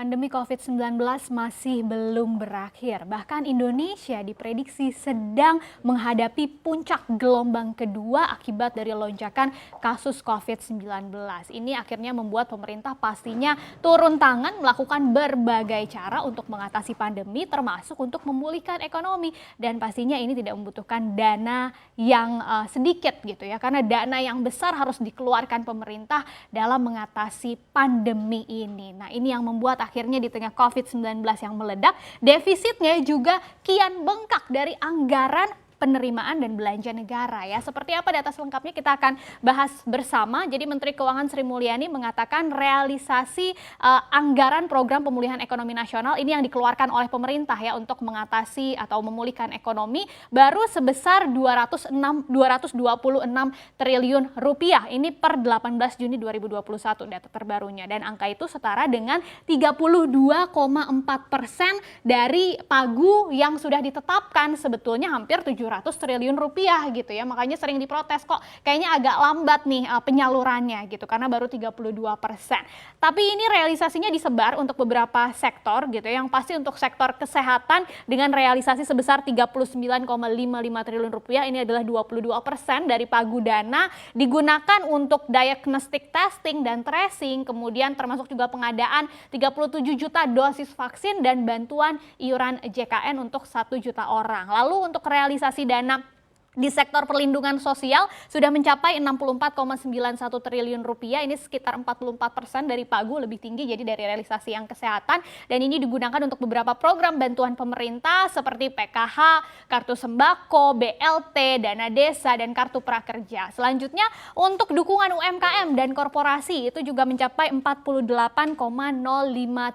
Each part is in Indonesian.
Pandemi COVID-19 masih belum berakhir. Bahkan Indonesia diprediksi sedang menghadapi puncak gelombang kedua akibat dari lonjakan kasus COVID-19. Ini akhirnya membuat pemerintah pastinya turun tangan melakukan berbagai cara untuk mengatasi pandemi, termasuk untuk memulihkan ekonomi. Dan pastinya ini tidak membutuhkan dana yang sedikit gitu ya, karena dana yang besar harus dikeluarkan pemerintah dalam mengatasi pandemi ini. Nah, ini yang membuat akhirnya di tengah COVID-19 yang meledak, defisitnya juga kian bengkak dari anggaran penerimaan dan belanja negara ya. Seperti apa data selengkapnya kita akan bahas bersama. Jadi Menteri Keuangan Sri Mulyani mengatakan realisasi anggaran program pemulihan ekonomi nasional ini yang dikeluarkan oleh pemerintah ya untuk mengatasi atau memulihkan ekonomi baru sebesar 226 triliun rupiah. Ini per 18 Juni 2021 data terbarunya, dan angka itu setara dengan 32,4% dari pagu yang sudah ditetapkan, sebetulnya hampir 700 triliun rupiah gitu ya. Makanya sering diprotes, kok kayaknya agak lambat nih penyalurannya gitu karena baru 32%. Tapi ini realisasinya disebar untuk beberapa sektor gitu ya. Yang pasti untuk sektor kesehatan dengan realisasi sebesar 39,55 triliun rupiah, ini adalah 22% dari pagu dana digunakan untuk diagnostic testing dan tracing, kemudian termasuk juga pengadaan 37 juta dosis vaksin dan bantuan iuran JKN untuk 1 juta orang. Lalu untuk realisasi dana di sektor perlindungan sosial sudah mencapai 64,91 triliun rupiah, ini sekitar 44% dari pagu, lebih tinggi jadi dari realisasi yang kesehatan, dan ini digunakan untuk beberapa program bantuan pemerintah seperti PKH, kartu sembako, BLT, dana desa, dan kartu prakerja. Selanjutnya untuk dukungan UMKM dan korporasi itu juga mencapai 48,05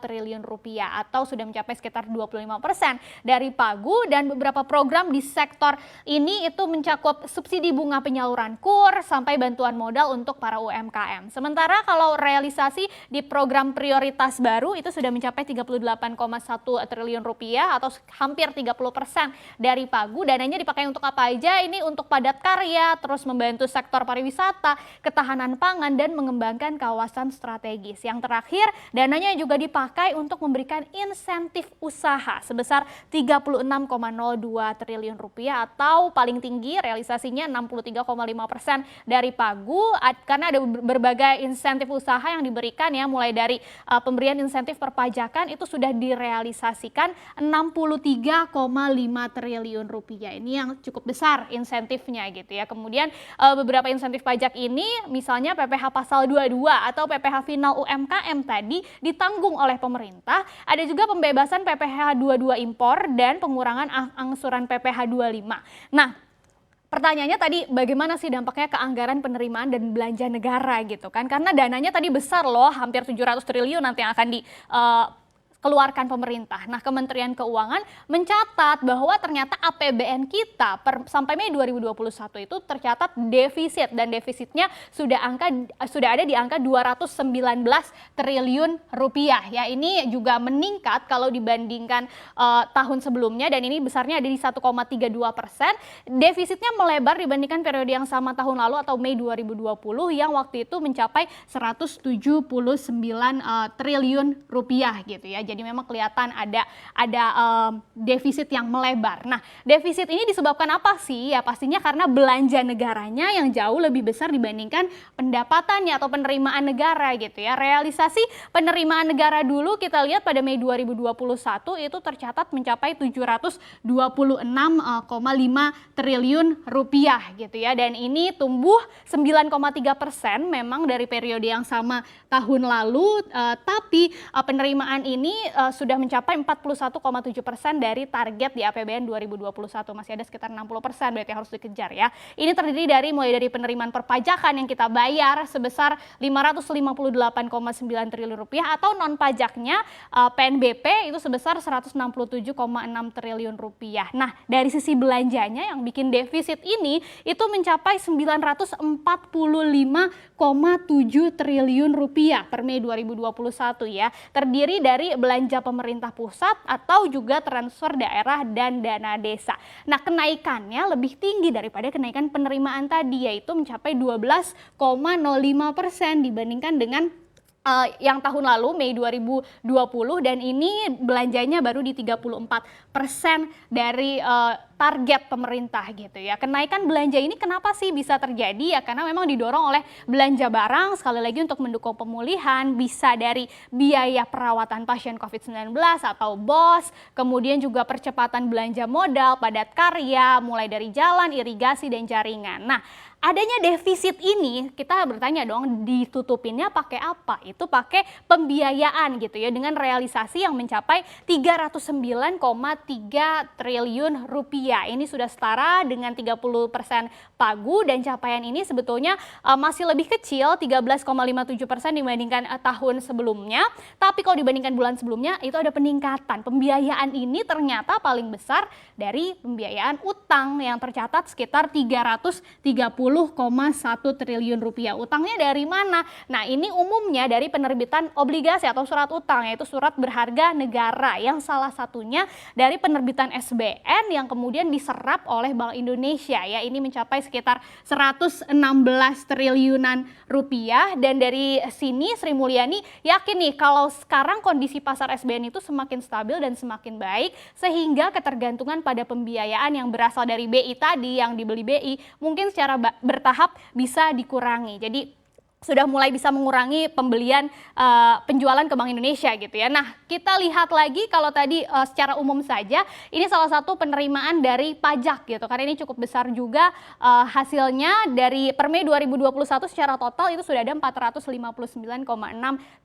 triliun rupiah atau sudah mencapai sekitar 25% dari pagu, dan beberapa program di sektor ini itu mencakup subsidi bunga penyaluran KUR sampai bantuan modal untuk para UMKM. Sementara kalau realisasi di program prioritas baru itu sudah mencapai 38,1 triliun rupiah atau hampir 30% dari pagu. Dananya dipakai untuk apa aja? Ini untuk padat karya, terus membantu sektor pariwisata, ketahanan pangan, dan mengembangkan kawasan strategis. Yang terakhir, dananya juga dipakai untuk memberikan insentif usaha sebesar 36,02 triliun rupiah atau paling tinggi realisasinya 63,5% dari pagu, karena ada berbagai insentif usaha yang diberikan ya, mulai dari pemberian insentif perpajakan itu sudah direalisasikan 63,5 triliun rupiah. Ini yang cukup besar insentifnya gitu ya. Kemudian beberapa insentif pajak ini misalnya PPh pasal 22 atau PPh final UMKM tadi ditanggung oleh pemerintah. Ada juga pembebasan PPh 22 impor dan pengurangan angsuran PPh 25. Nah, pertanyaannya tadi bagaimana sih dampaknya ke anggaran penerimaan dan belanja negara gitu kan? Karena dananya tadi besar loh, hampir 700 triliun nanti yang akan dikeluarkan pemerintah. Nah, Kementerian Keuangan mencatat bahwa ternyata APBN kita sampai Mei 2021 itu tercatat defisit, dan defisitnya sudah ada di angka 219 triliun rupiah ya. Ini juga meningkat kalau dibandingkan tahun sebelumnya, dan ini besarnya ada di 1,32%. Defisitnya melebar dibandingkan periode yang sama tahun lalu atau Mei 2020 yang waktu itu mencapai 179 triliun rupiah gitu ya. Jadi memang kelihatan ada defisit yang melebar. Nah, defisit ini disebabkan apa sih? Ya pastinya karena belanja negaranya yang jauh lebih besar dibandingkan pendapatannya atau penerimaan negara gitu ya. Realisasi penerimaan negara dulu kita lihat pada Mei 2021 itu tercatat mencapai 726,5 triliun rupiah gitu ya. Dan ini tumbuh 9,3% memang dari periode yang sama tahun lalu, tapi penerimaan ini sudah mencapai 41,7% dari target di APBN 2021. Masih ada sekitar 60% berarti harus dikejar ya. Ini terdiri mulai dari penerimaan perpajakan yang kita bayar sebesar 558,9 triliun rupiah atau non pajaknya PNBP itu sebesar 167,6 triliun rupiah. Nah, dari sisi belanjanya yang bikin defisit ini itu mencapai 945,7 triliun rupiah per Mei 2021 ya. Terdiri dari belanja pemerintah pusat atau juga transfer daerah dan dana desa. Nah, kenaikannya lebih tinggi daripada kenaikan penerimaan tadi, yaitu mencapai 12,05% dibandingkan dengan yang tahun lalu Mei 2020 dan ini belanjanya baru di 34% dari target pemerintah gitu ya. Kenaikan belanja ini kenapa sih bisa terjadi ya? Karena memang didorong oleh belanja barang sekali lagi untuk mendukung pemulihan, bisa dari biaya perawatan pasien COVID-19 atau BOS, kemudian juga percepatan belanja modal, padat karya, mulai dari jalan, irigasi dan jaringan. Nah, adanya defisit ini kita bertanya dong, ditutupinnya pakai apa? Itu pakai pembiayaan gitu ya, dengan realisasi yang mencapai 309,3 triliun rupiah. Ini sudah setara dengan 30% pagu dan capaian ini sebetulnya masih lebih kecil 13,57% dibandingkan tahun sebelumnya. Tapi kalau dibandingkan bulan sebelumnya itu ada peningkatan. Pembiayaan ini ternyata paling besar dari pembiayaan utang yang tercatat sekitar 330,1 triliun rupiah. Utangnya dari mana? Nah, ini umumnya dari penerbitan obligasi atau surat utang, yaitu surat berharga negara, yang salah satunya dari penerbitan SBN yang kemudian diserap oleh Bank Indonesia ya. Ini mencapai sekitar 116 triliunan rupiah, dan dari sini Sri Mulyani yakin nih kalau sekarang kondisi pasar SBN itu semakin stabil dan semakin baik, sehingga ketergantungan pada pembiayaan yang berasal dari BI tadi yang dibeli BI mungkin secara bertahap bisa dikurangi. Jadi sudah mulai bisa mengurangi pembelian penjualan ke Bank Indonesia gitu ya. Nah, kita lihat lagi kalau tadi secara umum saja ini salah satu penerimaan dari pajak gitu. Karena ini cukup besar juga hasilnya dari per Mei 2021 secara total itu sudah ada 459,6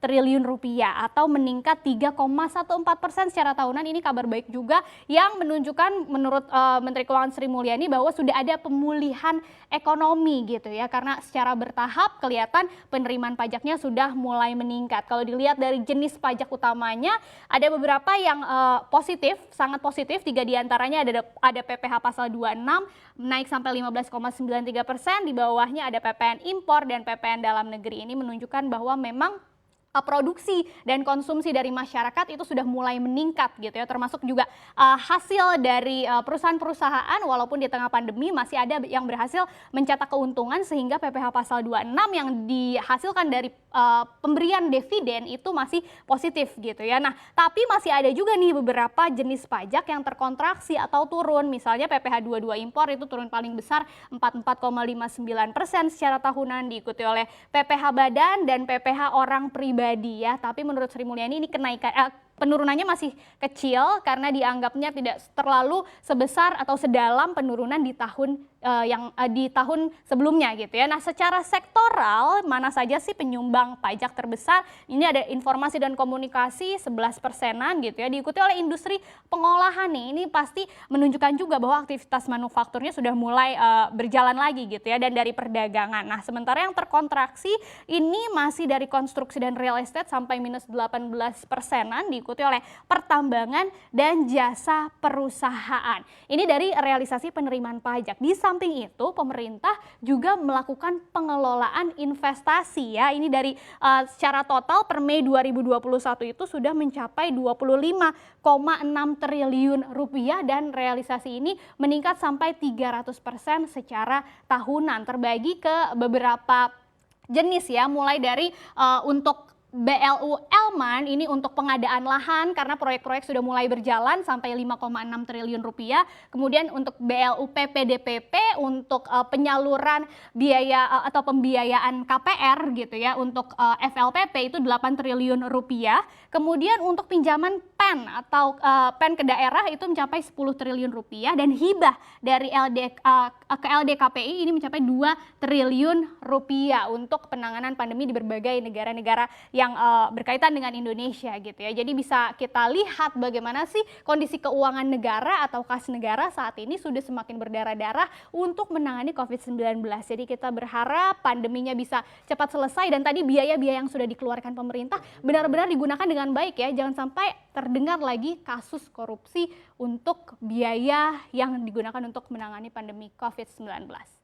triliun rupiah atau meningkat 3,14% secara tahunan. Ini kabar baik juga yang menunjukkan menurut Menteri Keuangan Sri Mulyani bahwa sudah ada pemulihan ekonomi gitu ya. Karena secara bertahap kelihatan penerimaan pajaknya sudah mulai meningkat. Kalau dilihat dari jenis pajak utamanya, ada beberapa yang positif, sangat positif. 3 diantaranya ada PPh pasal 26 naik sampai 15,93%. Di bawahnya ada PPN impor dan PPN dalam negeri. Ini menunjukkan bahwa memang produksi dan konsumsi dari masyarakat itu sudah mulai meningkat gitu ya, termasuk juga hasil dari perusahaan-perusahaan walaupun di tengah pandemi masih ada yang berhasil mencetak keuntungan, sehingga PPh pasal 26 yang dihasilkan dari pemberian dividen itu masih positif gitu ya. Nah, tapi masih ada juga nih beberapa jenis pajak yang terkontraksi atau turun, misalnya PPh 22 impor itu turun paling besar 44,59% secara tahunan, diikuti oleh PPh badan dan PPh orang pribadi ya. Tapi menurut Sri Mulyani ini kenaikan penurunannya masih kecil karena dianggapnya tidak terlalu sebesar atau sedalam penurunan di tahun di tahun sebelumnya gitu ya. Nah, secara sektoral mana saja sih penyumbang pajak terbesar? Ini ada informasi dan komunikasi 11%-an gitu ya, diikuti oleh industri pengolahan nih. Ini pasti menunjukkan juga bahwa aktivitas manufakturnya sudah mulai berjalan lagi gitu ya, dan dari perdagangan. Nah, sementara yang terkontraksi ini masih dari konstruksi dan real estate sampai minus 18%-an, diikuti oleh pertambangan dan jasa perusahaan. Ini dari realisasi penerimaan pajak. Di samping itu, pemerintah juga melakukan pengelolaan investasi ya. Ini dari secara total per Mei 2021 itu sudah mencapai 25,6 triliun rupiah, dan realisasi ini meningkat sampai 300% secara tahunan, terbagi ke beberapa jenis ya, mulai dari untuk BLU Elman ini untuk pengadaan lahan karena proyek-proyek sudah mulai berjalan sampai 5,6 triliun rupiah. Kemudian untuk BLU PPDPP untuk penyaluran biaya atau pembiayaan KPR gitu ya, untuk FLPP itu 8 triliun rupiah. Kemudian untuk pinjaman PEN atau PEN ke daerah itu mencapai 10 triliun rupiah, dan hibah dari ke LDKPI ini mencapai 2 triliun rupiah untuk penanganan pandemi di berbagai negara-negara yang berkaitan dengan Indonesia gitu ya. Jadi bisa kita lihat bagaimana sih kondisi keuangan negara atau kas negara saat ini sudah semakin berdarah-darah untuk menangani COVID-19. Jadi kita berharap pandeminya bisa cepat selesai, dan tadi biaya-biaya yang sudah dikeluarkan pemerintah benar-benar digunakan dengan baik ya. Jangan sampai terdengar lagi kasus korupsi untuk biaya yang digunakan untuk menangani pandemi COVID-19.